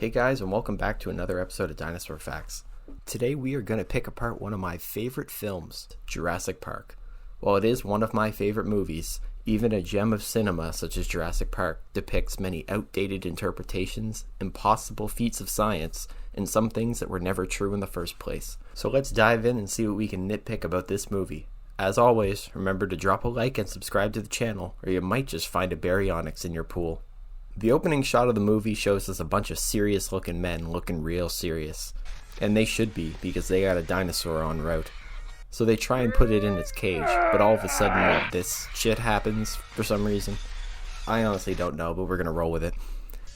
Hey guys, and welcome back to another episode of Dinosaur Facts. Today we are going to pick apart one of my favorite films, Jurassic Park. While it is one of my favorite movies, even a gem of cinema such as Jurassic Park depicts many outdated interpretations, impossible feats of science, and some things that were never true in the first place. So let's dive in and see what we can nitpick about this movie. As always, remember to drop a like and subscribe to the channel, or you might just find a baryonyx in your pool. The opening shot of the movie shows us a bunch of serious looking men looking real serious. And they should be, because they got a dinosaur en route. So they try and put it in its cage, but all of a sudden this shit happens for some reason. I honestly don't know, but we're gonna roll with it.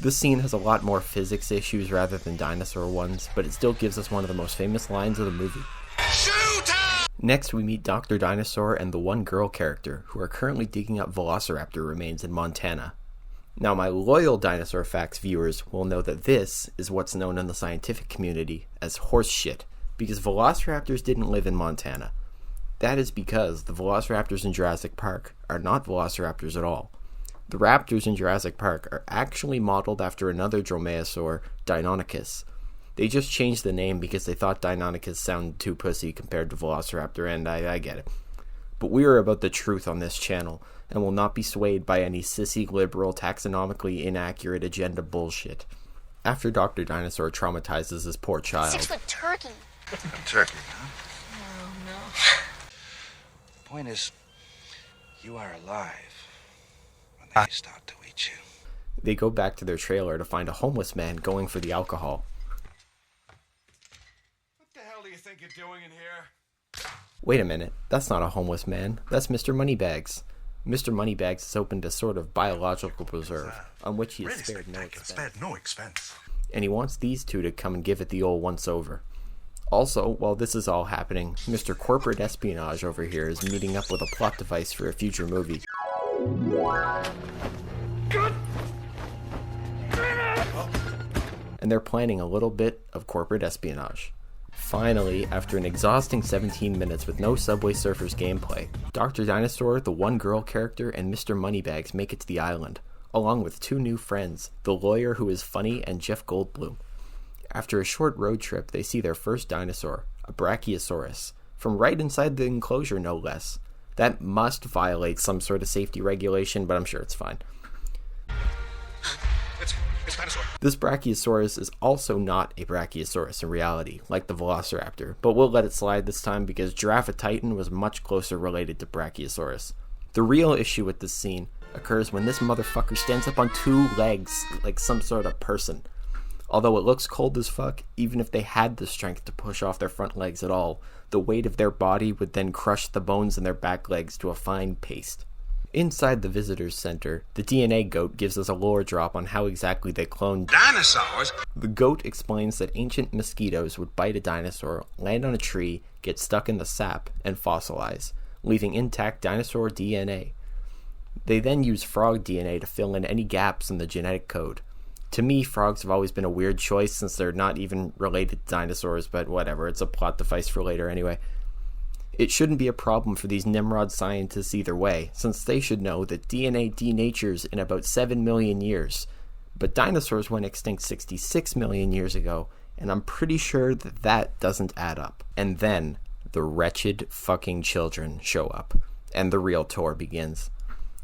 This scene has a lot more physics issues rather than dinosaur ones, but it still gives us one of the most famous lines of the movie. Next we meet Dr. Dinosaur and the one girl character, who are currently digging up velociraptor remains in Montana. Now, my loyal Dinosaur Facts viewers will know that this is what's known in the scientific community as horse shit, because velociraptors didn't live in Montana. That is because the velociraptors in Jurassic Park are not velociraptors at all. The raptors in Jurassic Park are actually modeled after another dromaeosaur, Deinonychus. They just changed the name because they thought Deinonychus sounded too pussy compared to velociraptor, and I get it. But we are about the truth on this channel, and will not be swayed by any sissy liberal taxonomically inaccurate agenda bullshit. After Dr. Dinosaur traumatizes his poor child... 6-foot turkey. A turkey, huh? Oh, no. The point is, you are alive when they start to eat you. They go back to their trailer to find a homeless man going for the alcohol. What the hell do you think you're doing in here? Wait a minute, that's not a homeless man, that's Mr. Moneybags. Mr. Moneybags has opened a sort of biological preserve, on which he has spared no expense. And he wants these two to come and give it the old once-over. Also, while this is all happening, Mr. Corporate Espionage over here is meeting up with a plot device for a future movie. And they're planning a little bit of corporate espionage. Finally, after an exhausting 17 minutes with no Subway Surfers gameplay, Dr. Dinosaur, the one girl character, and Mr. Moneybags make it to the island, along with two new friends, the lawyer who is funny and Jeff Goldblum. After a short road trip, they see their first dinosaur, a Brachiosaurus, from right inside the enclosure no less. That must violate some sort of safety regulation, but I'm sure it's fine. It's a dinosaur. This Brachiosaurus is also not a Brachiosaurus in reality, like the Velociraptor, but we'll let it slide this time because Giraffatitan was much closer related to Brachiosaurus. The real issue with this scene occurs when this motherfucker stands up on two legs like some sort of person. Although it looks cold as fuck, even if they had the strength to push off their front legs at all, the weight of their body would then crush the bones in their back legs to a fine paste. Inside the visitors center, the DNA goat gives us a lore drop on how exactly they cloned Dinosaurs? The goat explains that ancient mosquitoes would bite a dinosaur, land on a tree, get stuck in the sap, and fossilize, leaving intact dinosaur DNA. They then use frog DNA to fill in any gaps in the genetic code. To me, frogs have always been a weird choice since they're not even related to dinosaurs, but whatever, it's a plot device for later anyway. It shouldn't be a problem for these Nimrod scientists either way, since they should know that DNA denatures in about 7 million years. But dinosaurs went extinct 66 million years ago, and I'm pretty sure that that doesn't add up. And then, the wretched fucking children show up, and the real tour begins.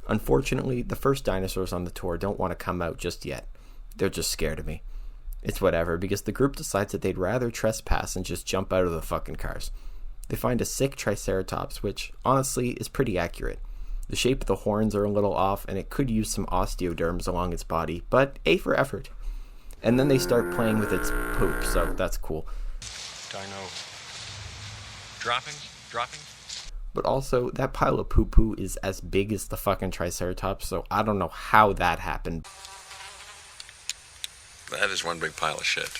Unfortunately, the first dinosaurs on the tour don't want to come out just yet. They're just scared of me. It's whatever, because the group decides that they'd rather trespass and just jump out of the fucking cars. They find a sick Triceratops, which, honestly, is pretty accurate. The shape of the horns are a little off, and it could use some osteoderms along its body, but A for effort. And then they start playing with its poop, so that's cool. Dino. Dropping? But also, that pile of poo-poo is as big as the fucking Triceratops, so I don't know how that happened. That is one big pile of shit.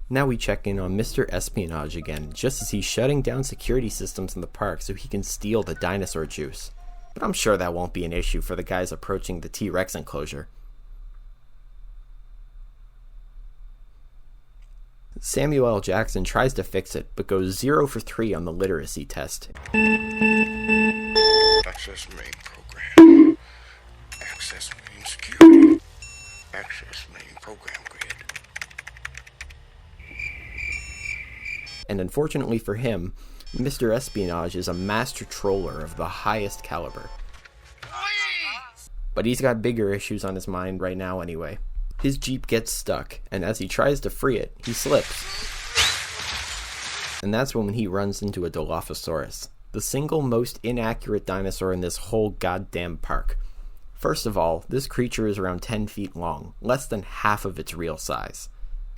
Now we check in on Mr. Espionage again, just as he's shutting down security systems in the park so he can steal the dinosaur juice. But I'm sure that won't be an issue for the guys approaching the T-Rex enclosure. Samuel L. Jackson tries to fix it, but goes 0 for 3 on the literacy test. Access main program. Access main security. Access main program grid. And unfortunately for him, Mr. Espionage is a master troller of the highest caliber. But he's got bigger issues on his mind right now anyway. His Jeep gets stuck, and as he tries to free it, he slips. And that's when he runs into a Dilophosaurus, the single most inaccurate dinosaur in this whole goddamn park. First of all, this creature is around 10 feet long, less than half of its real size.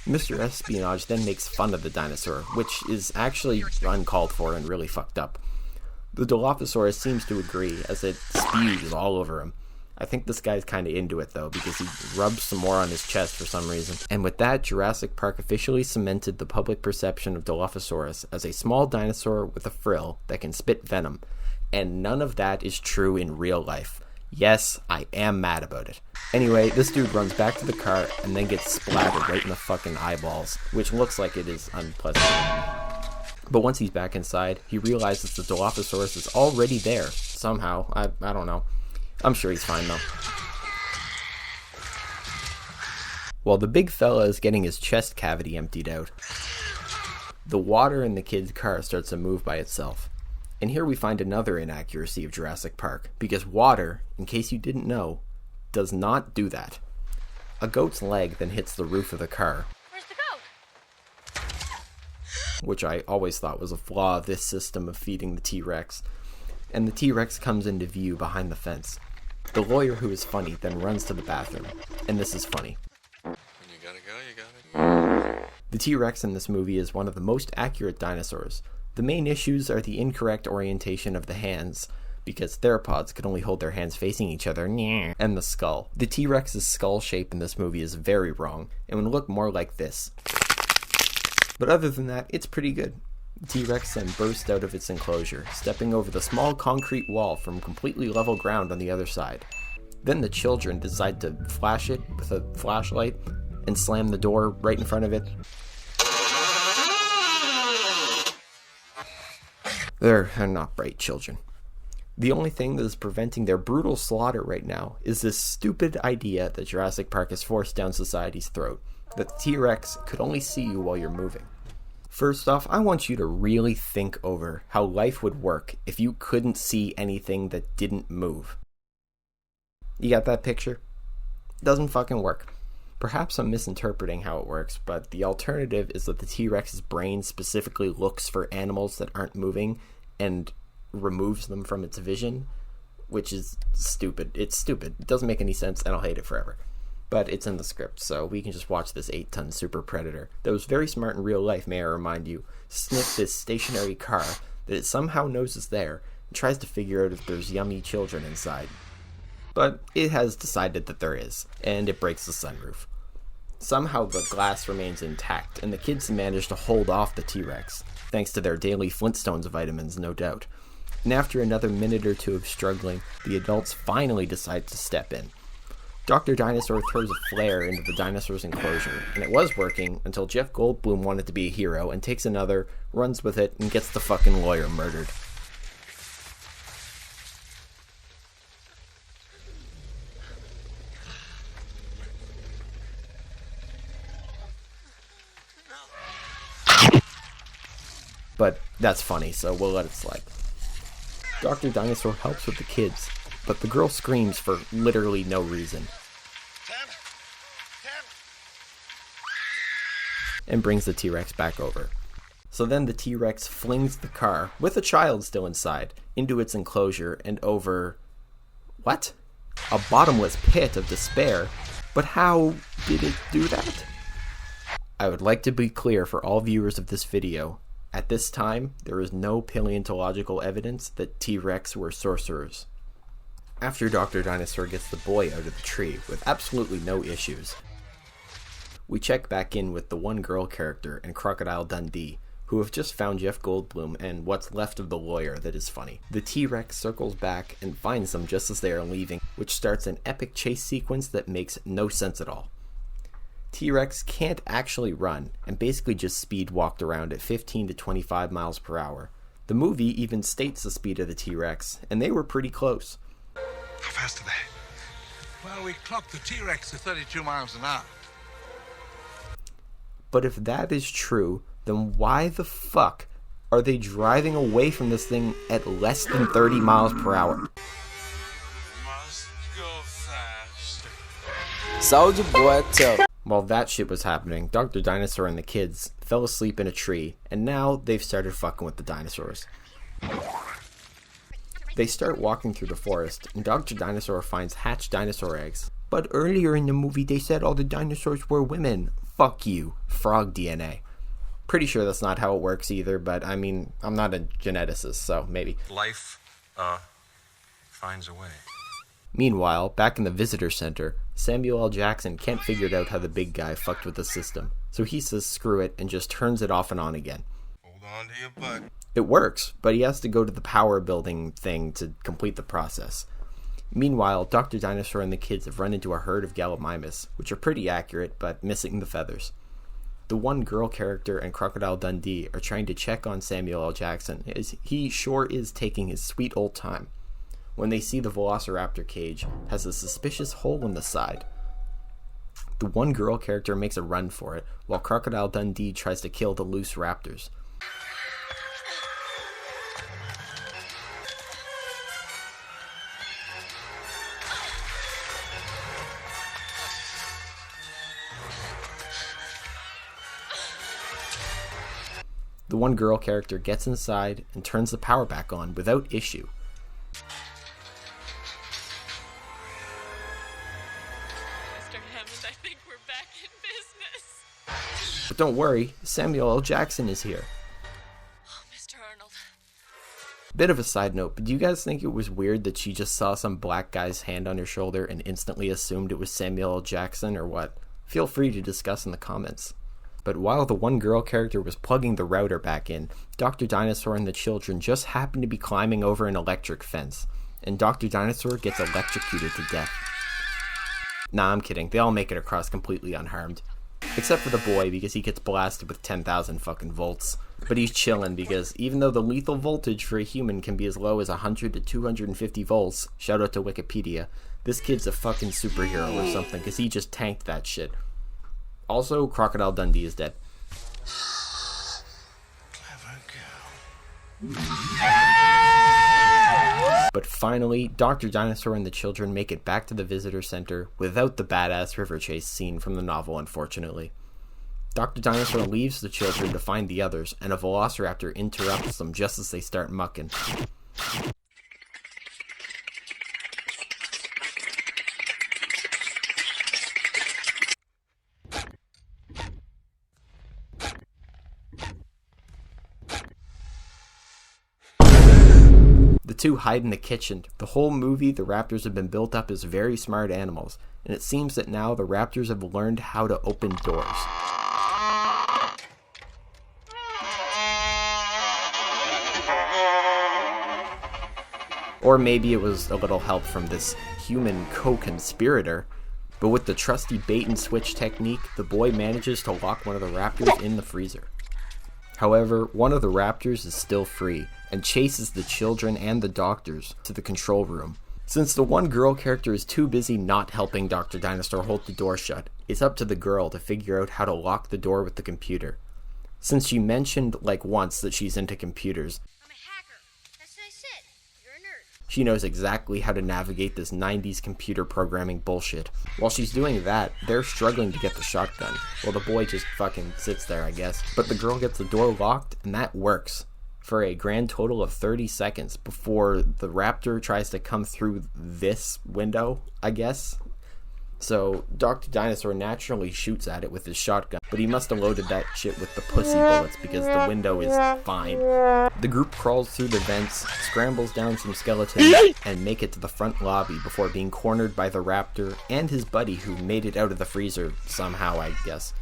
Mr. Espionage then makes fun of the dinosaur, which is actually uncalled for and really fucked up. The Dilophosaurus seems to agree, as it spews all over him. I think this guy's kinda into it though, because he rubs some more on his chest for some reason. And with that, Jurassic Park officially cemented the public perception of Dilophosaurus as a small dinosaur with a frill that can spit venom. And none of that is true in real life. Yes, I am mad about it. Anyway, this dude runs back to the car and then gets splattered right in the fucking eyeballs, which looks like it is unpleasant. But once he's back inside, he realizes the Dilophosaurus is already there. Somehow. I don't know. I'm sure he's fine though. While the big fella is getting his chest cavity emptied out, the water in the kid's car starts to move by itself. And here we find another inaccuracy of Jurassic Park, because water, in case you didn't know, does not do that. A goat's leg then hits the roof of the car. Where's the goat? Which I always thought was a flaw of this system of feeding the T-Rex. And the T-Rex comes into view behind the fence. The lawyer, who is funny, then runs to the bathroom. And this is funny. When you gotta go, you gotta go. The T-Rex in this movie is one of the most accurate dinosaurs. The main issues are the incorrect orientation of the hands, because theropods could only hold their hands facing each other, and the skull. The T-Rex's skull shape in this movie is very wrong, and would look more like this. But other than that, it's pretty good. The T-Rex then burst out of its enclosure, stepping over the small concrete wall from completely level ground on the other side. Then the children decide to flash it with a flashlight and slam the door right in front of it. They're not bright children. The only thing that is preventing their brutal slaughter right now is this stupid idea that Jurassic Park has forced down society's throat, that the T-Rex could only see you while you're moving. First off, I want you to really think over how life would work if you couldn't see anything that didn't move. You got that picture? Doesn't fucking work. Perhaps I'm misinterpreting how it works, but the alternative is that the T-Rex's brain specifically looks for animals that aren't moving and removes them from its vision, which is stupid. It's stupid. It doesn't make any sense, and I'll hate it forever. But it's in the script, so we can just watch this 8-ton super predator that was very smart in real life, may I remind you, sniff this stationary car that it somehow knows is there and tries to figure out if there's yummy children inside. But it has decided that there is, and it breaks the sunroof. Somehow the glass remains intact, and the kids manage to hold off the T-Rex, thanks to their daily Flintstones vitamins, no doubt. And after another minute or two of struggling, the adults finally decide to step in. Dr. Dinosaur throws a flare into the dinosaur's enclosure, and it was working until Jeff Goldblum wanted to be a hero and takes another, runs with it, and gets the fucking lawyer murdered. But that's funny, so we'll let it slide. Dr. Dinosaur helps with the kids, but the girl screams for literally no reason. And brings the T-Rex back over. So then the T-Rex flings the car, with a child still inside, into its enclosure and over... what? A bottomless pit of despair? But how did it do that? I would like to be clear for all viewers of this video. At this time, there is no paleontological evidence that T-Rex were sorcerers. After Dr. Dinosaur gets the boy out of the tree with absolutely no issues, we check back in with the one girl character and Crocodile Dundee, who have just found Jeff Goldblum and what's left of the lawyer that is funny. The T-Rex circles back and finds them just as they are leaving, which starts an epic chase sequence that makes no sense at all. T-Rex can't actually run, and basically just speed walked around at 15 to 25 miles per hour. The movie even states the speed of the T-Rex, and they were pretty close. How fast are they? Well, we clocked the T-Rex to 32 miles an hour. But if that is true, then why the fuck are they driving away from this thing at less than 30 miles per hour? Must go faster. Soldier boy, tell. While that shit was happening, Dr. Dinosaur and the kids fell asleep in a tree, and now they've started fucking with the dinosaurs. They start walking through the forest, and Dr. Dinosaur finds hatched dinosaur eggs. But earlier in the movie they said all the dinosaurs were women. Fuck you, frog DNA. Pretty sure that's not how it works either, but I mean, I'm not a geneticist, so maybe. Life, finds a way. Meanwhile, back in the visitor center, Samuel L. Jackson can't figure out how the big guy fucked with the system, so he says screw it and just turns it off and on again. Hold on to your butt. It works, but he has to go to the power building thing to complete the process. Meanwhile, Dr. Dinosaur and the kids have run into a herd of Gallimimus, which are pretty accurate, but missing the feathers. The one girl character and Crocodile Dundee are trying to check on Samuel L. Jackson, as he sure is taking his sweet old time, when they see the Velociraptor cage has a suspicious hole in the side. The one girl character makes a run for it, while Crocodile Dundee tries to kill the loose raptors. The one girl character gets inside and turns the power back on without issue. Mr. Hammond, I think we're back in business. But don't worry, Samuel L. Jackson is here. Oh, Mr. Arnold. Bit of a side note, but do you guys think it was weird that she just saw some black guy's hand on her shoulder and instantly assumed it was Samuel L. Jackson, or what? Feel free to discuss in the comments. But while the one girl character was plugging the router back in, Dr. Dinosaur and the children just happened to be climbing over an electric fence, and Dr. Dinosaur gets electrocuted to death. Nah, I'm kidding. They all make it across completely unharmed. Except for the boy, because he gets blasted with 10,000 fucking volts. But he's chillin' because even though the lethal voltage for a human can be as low as 100 to 250 volts, shout out to Wikipedia, this kid's a fucking superhero or something, because he just tanked that shit. Also, Crocodile Dundee is dead. Clever girl. But finally, Dr. Dinosaur and the children make it back to the visitor center without the badass river chase scene from the novel, unfortunately. Dr. Dinosaur leaves the children to find the others, and a velociraptor interrupts them just as they start mucking. The two hide in the kitchen. The whole movie, the raptors have been built up as very smart animals, and it seems that now the raptors have learned how to open doors. Or maybe it was a little help from this human co-conspirator, but with the trusty bait and switch technique, the boy manages to lock one of the raptors in the freezer. However, one of the raptors is still free, and chases the children and the doctors to the control room. Since the one girl character is too busy not helping Dr. Dinosaur hold the door shut, it's up to the girl to figure out how to lock the door with the computer. Since she mentioned like once that she's into computers, I'm a hacker. That's what I said. You're a nerd. she knows exactly how to navigate this 90s computer programming bullshit. While she's doing that, they're struggling to get the shotgun. Well, the boy just fucking sits there, I guess. But the girl gets the door locked, and that works for a grand total of 30 seconds before the raptor tries to come through this window, I guess. So Dr. Dinosaur naturally shoots at it with his shotgun, but he must have loaded that shit with the pussy bullets because the window is fine. The group crawls through the vents, scrambles down some skeletons, and make it to the front lobby before being cornered by the raptor and his buddy who made it out of the freezer somehow, I guess.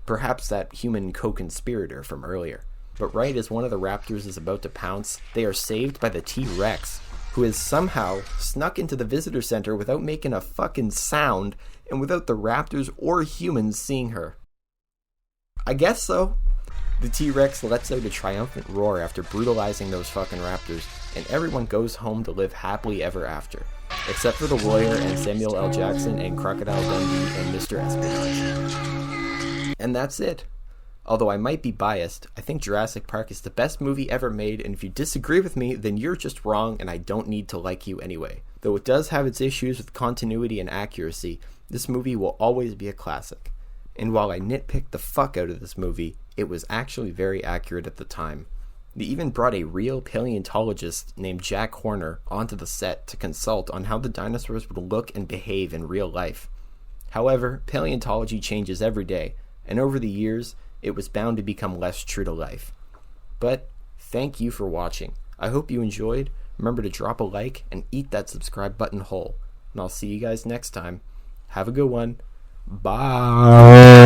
Perhaps that human co-conspirator from earlier. But right as one of the raptors is about to pounce, they are saved by the T-Rex, who has somehow snuck into the visitor center without making a fucking sound and without the raptors or humans seeing her. I guess so. The T-Rex lets out a triumphant roar after brutalizing those fucking raptors, and everyone goes home to live happily ever after. Except for the lawyer and Samuel L. Jackson and Crocodile Dundee and Mr. Espionage. And that's it. Although I might be biased, I think Jurassic Park is the best movie ever made, and if you disagree with me, then you're just wrong and I don't need to like you anyway. Though it does have its issues with continuity and accuracy, this movie will always be a classic. And while I nitpicked the fuck out of this movie, it was actually very accurate at the time. They even brought a real paleontologist named Jack Horner onto the set to consult on how the dinosaurs would look and behave in real life. However, paleontology changes every day, and over the years, it was bound to become less true to life. But thank you for watching. I hope you enjoyed. Remember to drop a like and eat that subscribe button whole. And I'll see you guys next time. Have a good one. Bye.